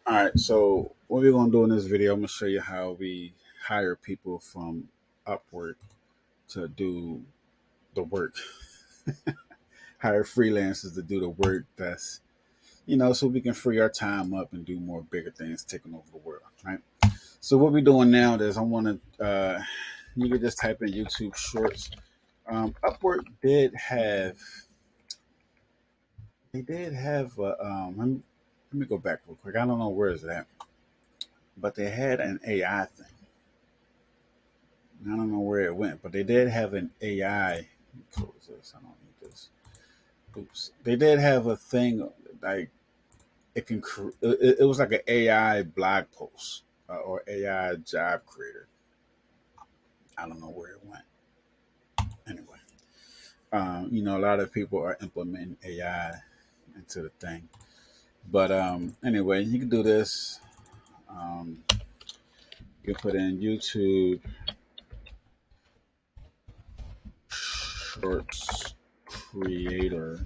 All right, so what we're gonna do in this video, I'm gonna show you how we hire people from Upwork to do the work. Hire freelancers to do the work that's so we can free our time up and do more bigger things, taking over the world, right? So what we're doing now is I want to you can just type in YouTube Shorts. Upwork did have they did have let me go back real quick. I don't know where is that, but they had an AI thing. I don't know where it went, but they did have an AI. Close this. I don't need this. Oops. They did have a thing like it can. It was like an AI blog post or AI job creator. I don't know where it went. Anyway, a lot of people are implementing AI into the thing. But anyway, you can do this. Um, you can put in YouTube Shorts creator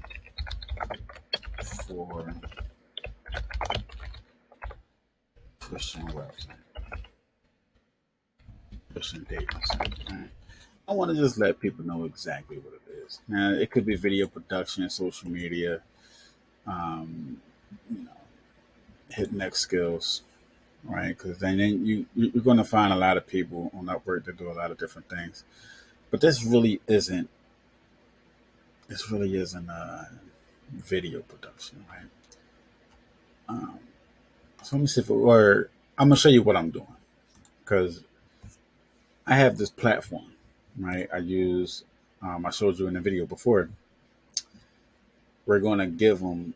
for Christian website, Christian dating site. Right? I want to just let people know exactly what it is. Now, it could be video production, social media, um, you know, hit next skills, right? Because then you're going to find a lot of people on Upwork that do a lot of different things. But this really isn't video production, right? Um, so let me see or I'm gonna show you what I'm doing because I have this platform, right? I use. I showed you in the video before. We're gonna give them.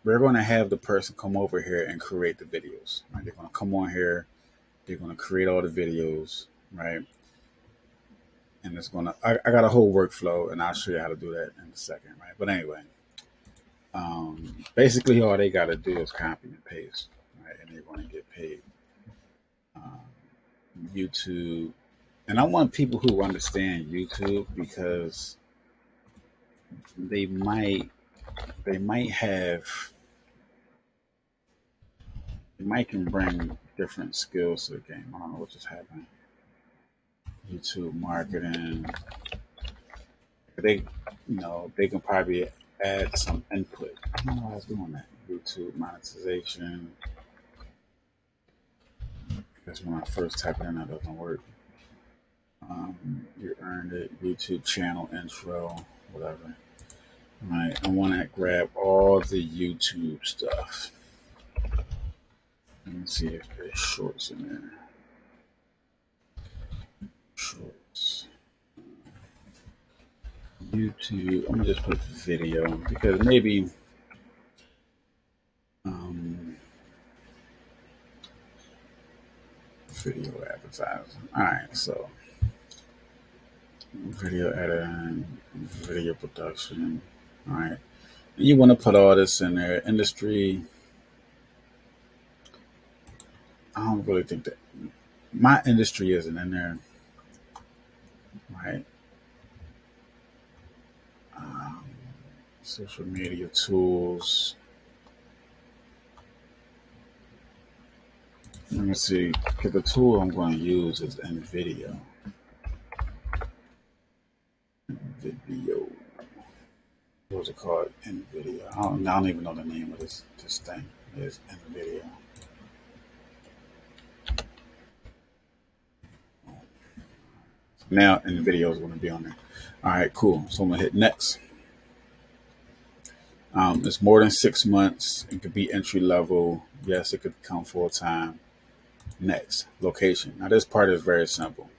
We're gonna have the person come over here and create the videos. Right? They're gonna come on here. They're gonna create all the videos, right? And it's gonna. I got a whole workflow, and I'll show you how to do that in a second, right? But anyway, basically all they got to do is copy and paste, right? And they're gonna get paid. Um, YouTube, and I want people who understand YouTube because they might they might have they might can bring different skills to the game. I don't know what just happened. YouTube marketing, they can probably add some input. I don't know why I was doing that. YouTube monetization. Because when I first type it in, that doesn't work. You earned it. YouTube channel intro, whatever. Right. I want to grab all the YouTube stuff. Let me see if there's shorts in there. Shorts. YouTube. I'm gonna just put video because maybe um, video advertising. All right, so video editing, video production. All right, you want to put all this in there. Industry. I don't really think that my industry isn't in there. Right. Um, Social media tools. Let me see. Because the tool I'm going to use is NVIDIA. Video. What's it called? NVIDIA. I don't even know the name of this thing. It's NVIDIA. Now NVIDIA is going to be on there. All right, cool. So I'm going to hit next. It's more than 6 months. It could be entry level. Yes, it could come full time. Next, location. Now this part is very simple.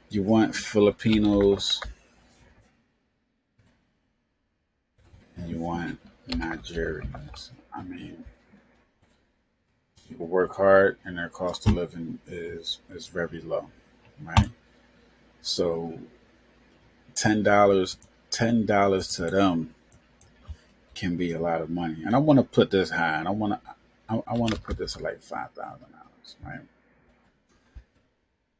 You want Filipinos and you want Nigerians. I mean, people work hard and their cost of living is very low, right? So $10 $10 to them can be a lot of money. And I want to put this high, and I want to put this at like $5,000, right?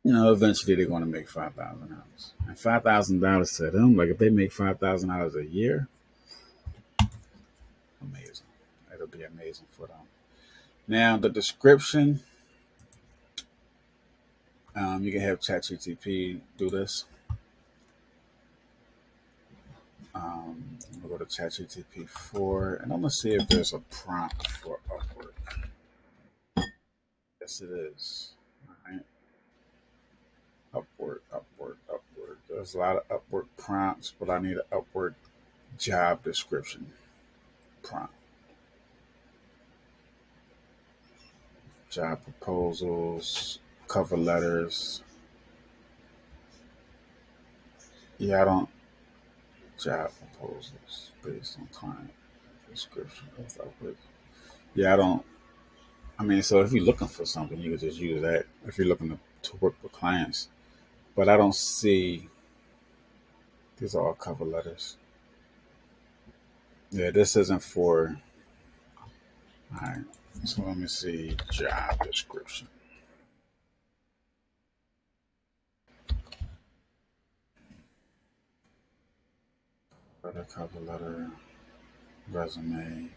Eventually they're going to make $5,000, and $5,000 to them, like if they make $5,000 a year, amazing. it'll be amazing for them. Now, the description, you can have ChatGPT do this. We'll go to ChatGPT 4, and I'm going to see if there's a prompt for Upwork. Yes, it is. All right. Upwork. There's a lot of Upwork prompts, but I need an Upwork job description prompt. Job proposals, cover letters. Yeah, I don't. Job proposals based on client description of Upwork. Yeah, I don't. I mean, so if you're looking for something, you could just use that. If you're looking to work with clients, but I don't see. These are all cover letters. Yeah, this isn't for. All right. So let me see job description. Cover letter, resume,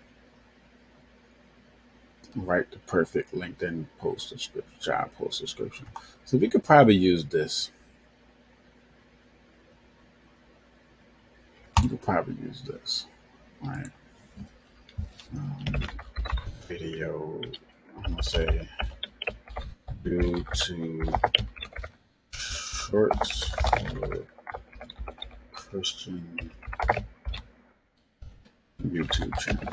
write the perfect LinkedIn post description, job post description. So we could probably use this. You could probably use this, right? Um, Video. I'm gonna say due to shorts for Christian YouTube channel,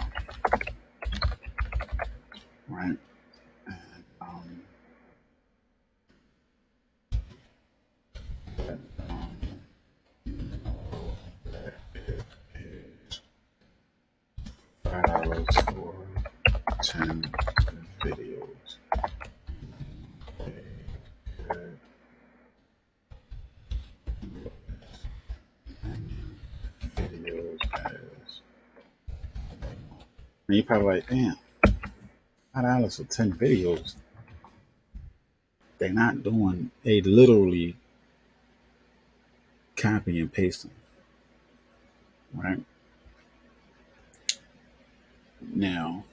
right? And that, that is $5 for 10 videos. Videos as and you're probably like, damn, $5 for 10 videos. They're not doing, they literally copy and pasting, right? Now,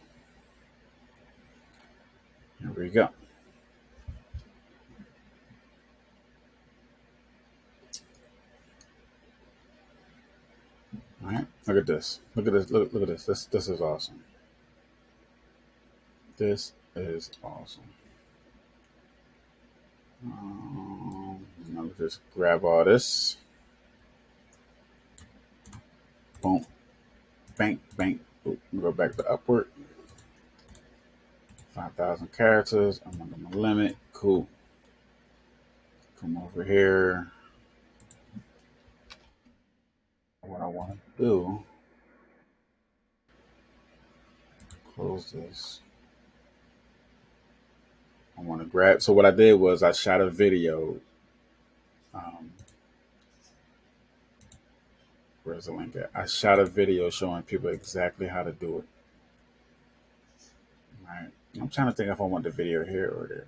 here we go. All right, look at this. Look at this. Look at this. This is awesome. This is awesome. Let me just grab all this. Boom. Bank. Boom. Go back to Upwork. 5,000 characters. I'm under my limit. Cool. Come over here. What I want to do, close this. I want to grab. So what I did was I shot a video. Where's the link at? I shot a video showing people exactly how to do it. Right. I'm trying to think if I want the video here or there.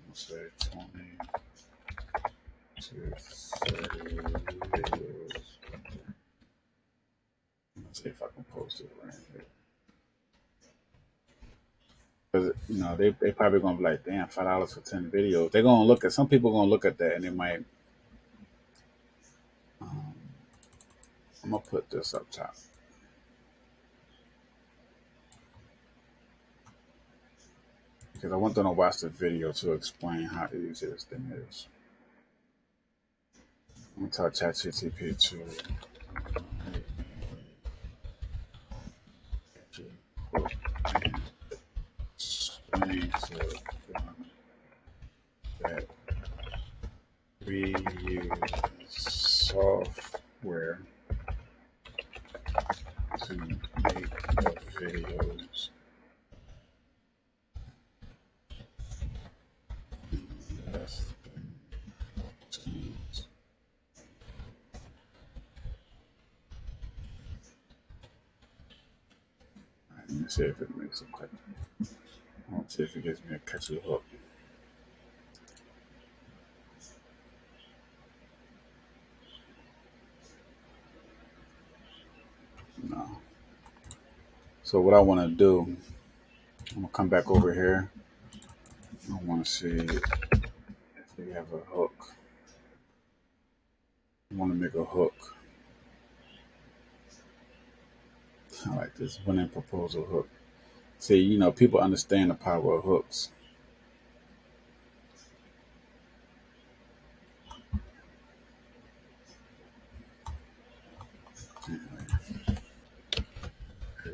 Let's say 20 to 30 videos. Let's see if I can post it right here. Because they probably gonna be like, damn, $5 for 10 videos. They're gonna look at some people gonna look at that and they might. I'm gonna put this up top. Because I want them to watch the video to explain how easy this thing is. I'm gonna tell ChatGPT to explain to them that we use software to make the videos less than 2 minutes. Let me see if it makes a cut. Let's see if it gives me a catchy hook. So what I want to do, I'm gonna come back over here. I want to see if we have a hook. I want to make a hook. I like this winning proposal hook. See, people understand the power of hooks.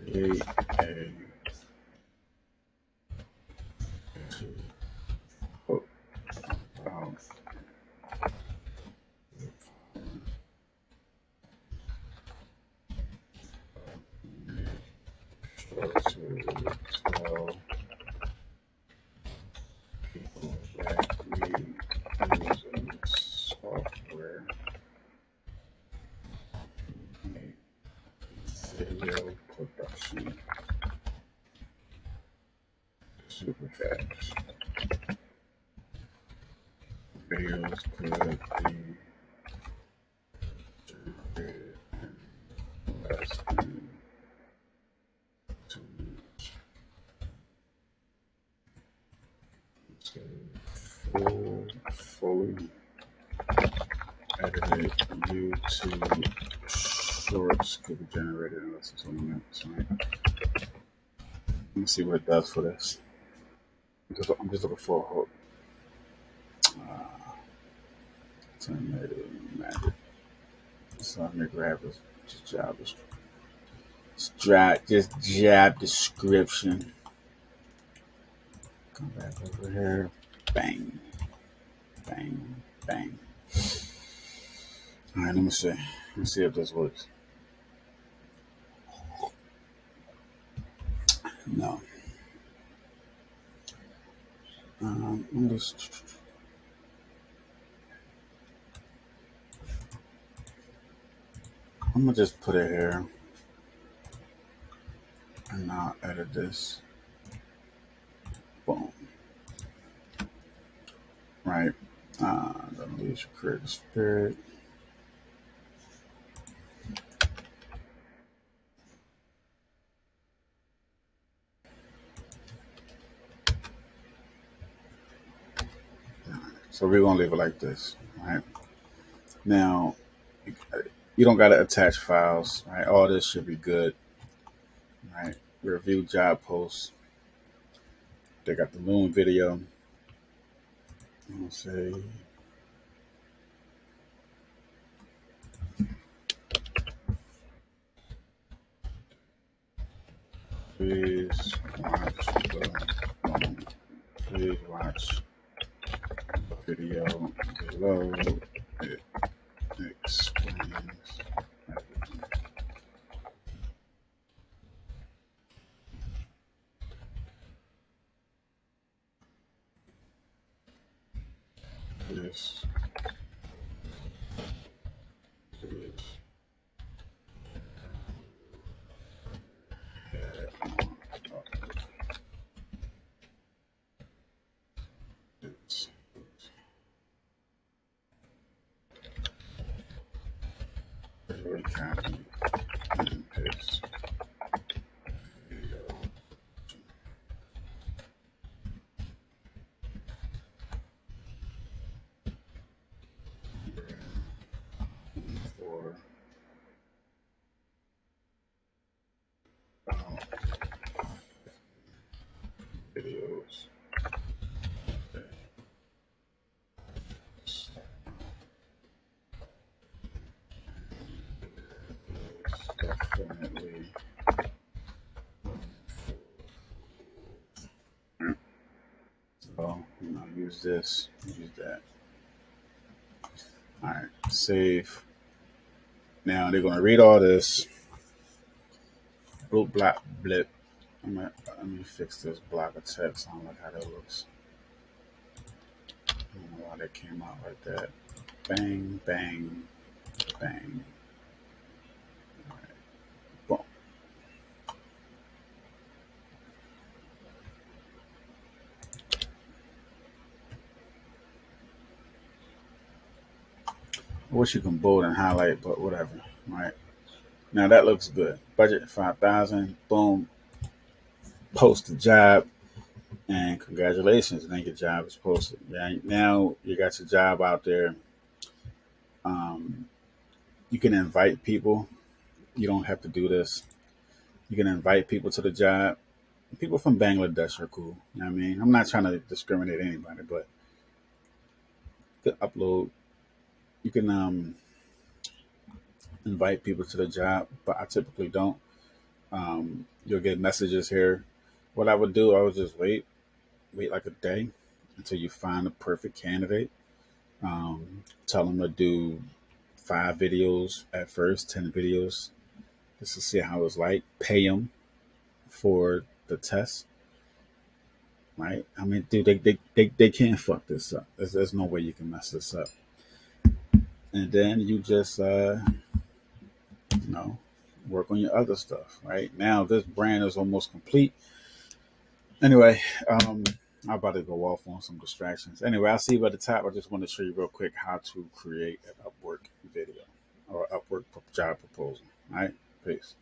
Create a hook about to tell people that we use software make video production super fast. Videos could be generated in less than 2 minutes. So fully edited YouTube shorts could be generated in less than 20 minutes. Right? Let me see what it does for this. I'm just looking for a hook. Magic. So let me grab this job description. Come back over here. Bang. Bang. Bang. All right, let me see. Let me see if this works. No. I'm gonna just put it here, and I'll edit this. Boom. Right. Don't lose your creative spirit. So we're gonna leave it like this, right? Now, you don't gotta attach files, right? All this should be good, right? Review job posts. They got the loon video. Let's say please watch the video below. It explains everything. This is it's very copy and paste video for videos. Definitely. So, use this, use that. All right, save. Now they're gonna read all this. Blue black blip. Let me fix this block of text. I don't like how that looks. I don't know why that came out like that. Bang, bang, bang. All right, boom. I wish you can bold and highlight, but whatever. All right. Now that looks good. Budget 5,000. Boom. post the job, and congratulations, and then your job is posted. Yeah, now you got your job out there. Um, you can invite people. You don't have to do this. You can invite people to the job. People from Bangladesh are cool. You know what I mean, I'm not trying to discriminate anybody, but you can upload. You can invite people to the job, but I typically don't. You'll get messages here. What I would do, I would just wait like a day until you find the perfect candidate. Tell them to do 5 videos at first, 10 videos, just to see how it's like. Pay them for the test, right? I mean, dude, they can't fuck this up. There's no way you can mess this up. And then you just, you know, work on your other stuff, right? Now, this brand is almost complete. Anyway, I'm about to go off on some distractions. Anyway, I'll see you at the top. I just want to show you real quick how to create an Upwork video or Upwork job proposal. All right, peace.